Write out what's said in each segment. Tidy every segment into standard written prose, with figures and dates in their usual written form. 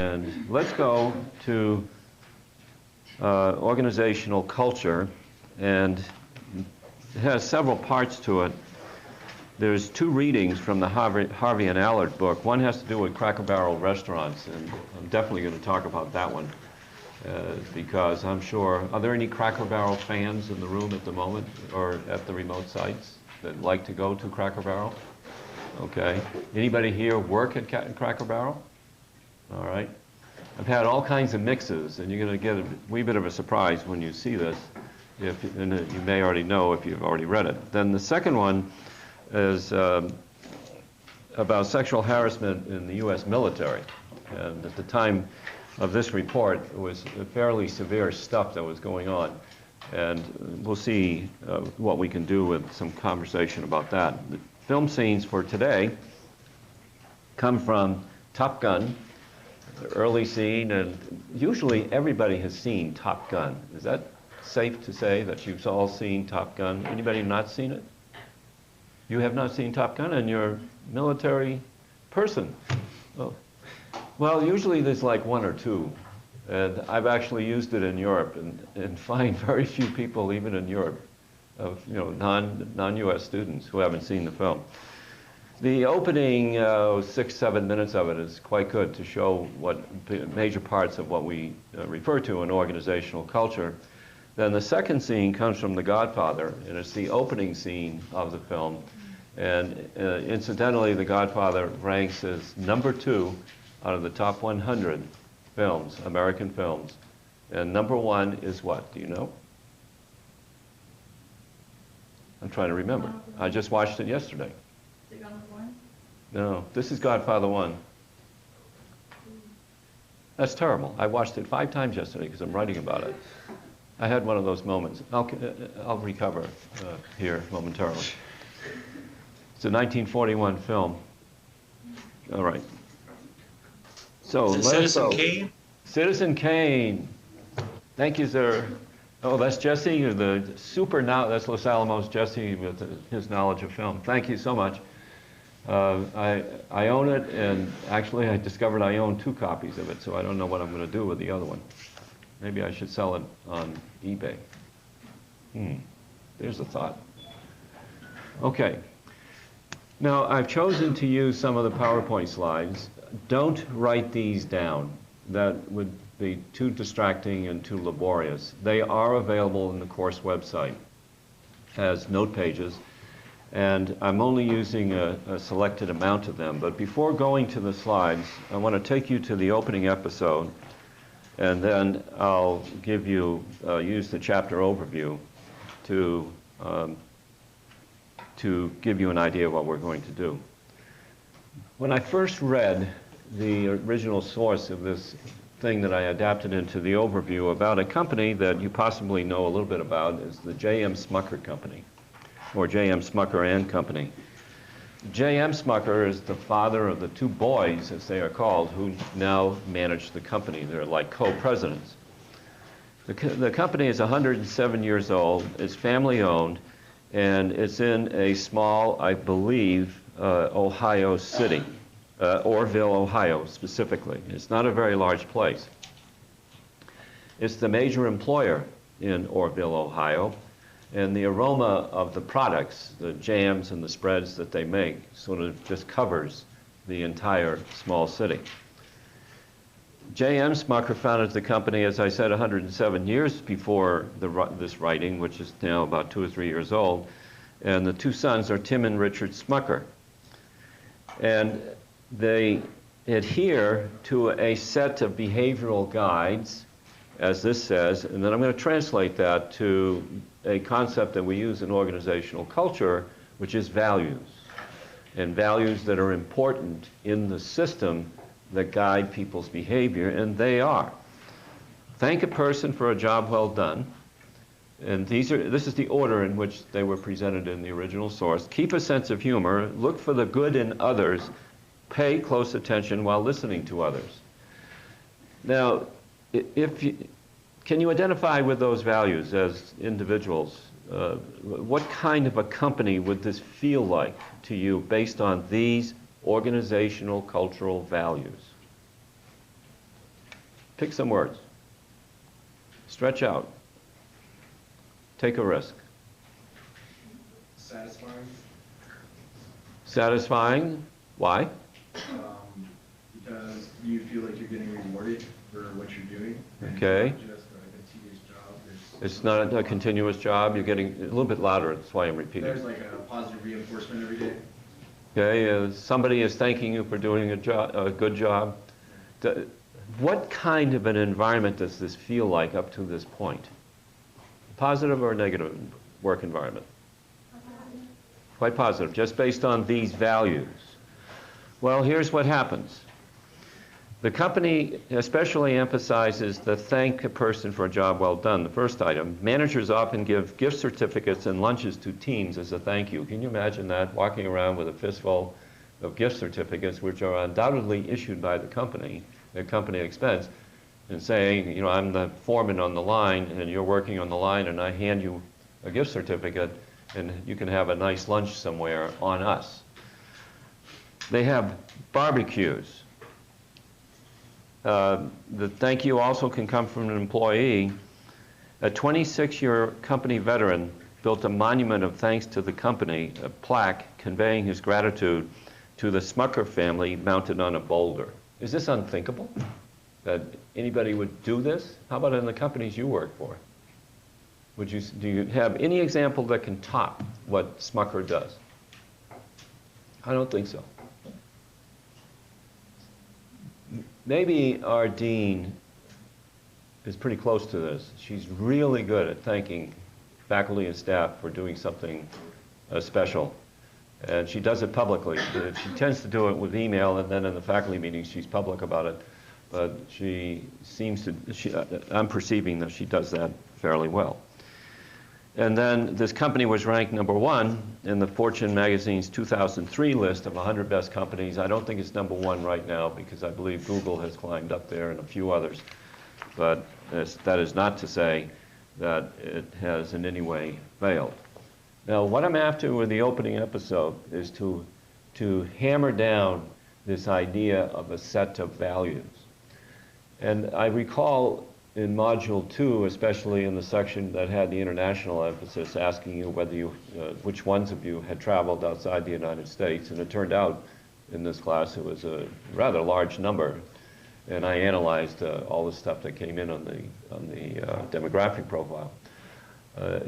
And let's go to organizational culture, and it has several parts to it. There's two readings from the Harvey and Allard book. One has to do with Cracker Barrel restaurants, and I'm definitely going to talk about that one because I'm sure, are there any Cracker Barrel fans in the room at the moment or at the remote sites that like to go to Cracker Barrel? Okay. Anybody here work at Cracker Barrel? All right. I've had all kinds of mixes, and you're going to get a wee bit of a surprise when you see this, and you may already know if you've already read it. Then the second one is about sexual harassment in the U.S. military. And at the time of this report, it was fairly severe stuff that was going on. And we'll see what we can do with some conversation about that. The film scenes for today come from Top Gun, the early scene, and usually everybody has seen Top Gun. Is that safe to say that you've all seen Top Gun? Anybody not seen it? You have not seen Top Gun, and you're a military person. Oh. Well, usually there's like one or two, and I've actually used it in Europe, and find very few people, even in Europe, of non-U.S. students who haven't seen the film. The opening 6-7 minutes of it is quite good to show what major parts of what we refer to in organizational culture. Then the second scene comes from The Godfather, and it's the opening scene of the film. And incidentally, The Godfather ranks as number 2 out of the top 100 films, American films. And number 1 is what? Do you know? I'm trying to remember. I just watched it yesterday. Is it Godfather 1? No, this is Godfather 1. That's terrible. I watched it 5 times yesterday because I'm writing about it. I had one of those moments. I'll recover here momentarily. It's a 1941 film. All right. So Citizen Kane? Citizen Kane. Thank you, sir. Oh, that's Jesse, the super now. That's Los Alamos Jesse with his knowledge of film. Thank you so much. I own it, and actually I discovered I own 2 copies of it, so I don't know what I'm going to do with the other one. Maybe I should sell it on eBay. There's a thought. Okay. Now, I've chosen to use some of the PowerPoint slides. Don't write these down. That would be too distracting and too laborious. They are available in the course website as note pages, and I'm only using a selected amount of them. But before going to the slides, I want to take you to the opening episode, and then I'll give you, use the chapter overview to give you an idea of what we're going to do. When I first read the original source of this thing that I adapted into the overview about a company that you possibly know a little bit about is the J.M. Smucker Company, or J.M. Smucker and Company. J.M. Smucker is the father of the 2 boys, as they are called, who now manage the company. They're like co-presidents. The company is 107 years old, it's family-owned, and it's in a small, I believe, Ohio city, Orrville, Ohio, specifically. It's not a very large place. It's the major employer in Orrville, Ohio, and the aroma of the products, the jams and the spreads that they make, sort of just covers the entire small city. J.M. Smucker founded the company, as I said, 107 years before this writing, which is now about 2 or 3 years old, and the 2 sons are Tim and Richard Smucker. And they adhere to a set of behavioral guides, as this says, and then I'm going to translate that to a concept that we use in organizational culture, which is values, and values that are important in the system that guide people's behavior, and they are: thank a person for a job well done, and this is the order in which they were presented in the original source. Keep a sense of humor, look for the good in others, pay close attention while listening to others. Now, can you identify with those values as individuals? What kind of a company would this feel like to you based on these organizational cultural values? Pick some words. Stretch out. Take a risk. Satisfying. Satisfying. Why? Because you feel like you're getting rewarded for what you're doing. Okay. It's not just like a tedious job. It's not a continuous job. You're getting a little bit louder. That's why I'm repeating. There's like a positive reinforcement every day. Okay. Somebody is thanking you for doing a good job. What kind of an environment does this feel like up to this point? Positive or negative work environment? Quite positive, just based on these values. Well, here's what happens. The company especially emphasizes the thank a person for a job well done, the first item. Managers often give gift certificates and lunches to teams as a thank you. Can you imagine that, walking around with a fistful of gift certificates, which are undoubtedly issued by the company at company expense, and saying, you know, I'm the foreman on the line, and you're working on the line, and I hand you a gift certificate, and you can have a nice lunch somewhere on us. They have barbecues. The thank you also can come from an employee. A 26-year company veteran built a monument of thanks to the company, a plaque conveying his gratitude to the Smucker family mounted on a boulder. Is this unthinkable, that anybody would do this? How about in the companies you work for? Do you have any example that can top what Smucker does? I don't think so. Maybe our dean is pretty close to this. She's really good at thanking faculty and staff for doing something special. And she does it publicly. She tends to do it with email, and then in the faculty meetings she's public about it. But she seems to, I'm perceiving that she does that fairly well. And then this company was ranked #1 in the Fortune magazine's 2003 list of 100 best companies. I don't think it's #1 right now because I believe Google has climbed up there and a few others. But that is not to say that it has in any way failed. Now, what I'm after with the opening episode is to hammer down this idea of a set of values. And I recall in Module 2, especially in the section that had the international emphasis, asking you whether which ones of you had traveled outside the United States. And it turned out in this class it was a rather large number. And I analyzed all the stuff that came in on the demographic profile.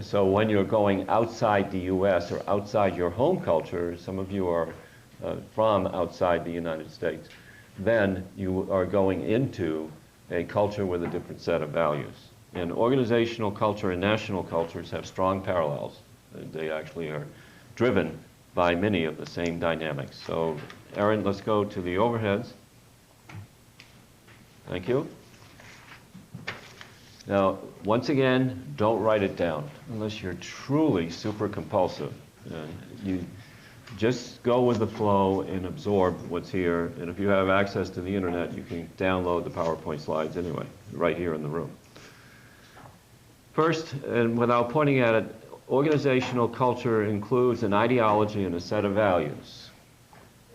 So when you're going outside the U.S. or outside your home culture, some of you are from outside the United States, then you are going into a culture with a different set of values. And organizational culture and national cultures have strong parallels. They actually are driven by many of the same dynamics. So, Erin, let's go to the overheads. Thank you. Now, once again, don't write it down unless you're truly super compulsive. You just go with the flow and absorb what's here. And if you have access to the internet, you can download the PowerPoint slides anyway, right here in the room. First, and without pointing at it, organizational culture includes an ideology and a set of values.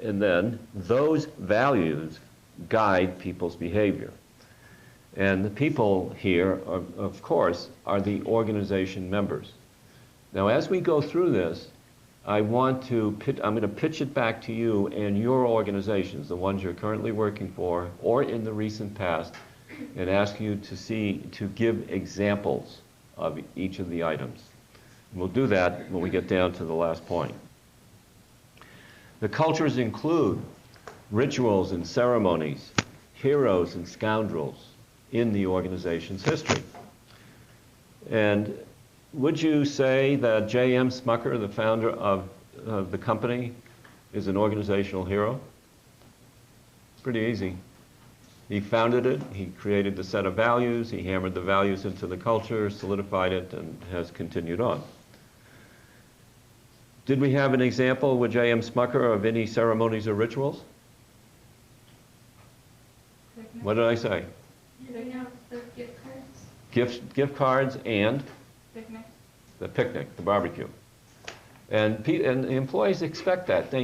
And then those values guide people's behavior. And the people here, of course, are the organization members. Now, as we go through this, I'm going to pitch it back to you and your organizations, the ones you're currently working for or in the recent past, and ask you to give examples of each of the items. And we'll do that when we get down to the last point. The cultures include rituals and ceremonies, heroes and scoundrels in the organization's history. And would you say that J.M. Smucker, the founder of the company, is an organizational hero? It's pretty easy. He founded it, he created the set of values, he hammered the values into the culture, solidified it, and has continued on. Did we have an example with J.M. Smucker of any ceremonies or rituals? What did I say? Gift cards and the picnic, the barbecue. And the employees expect that. They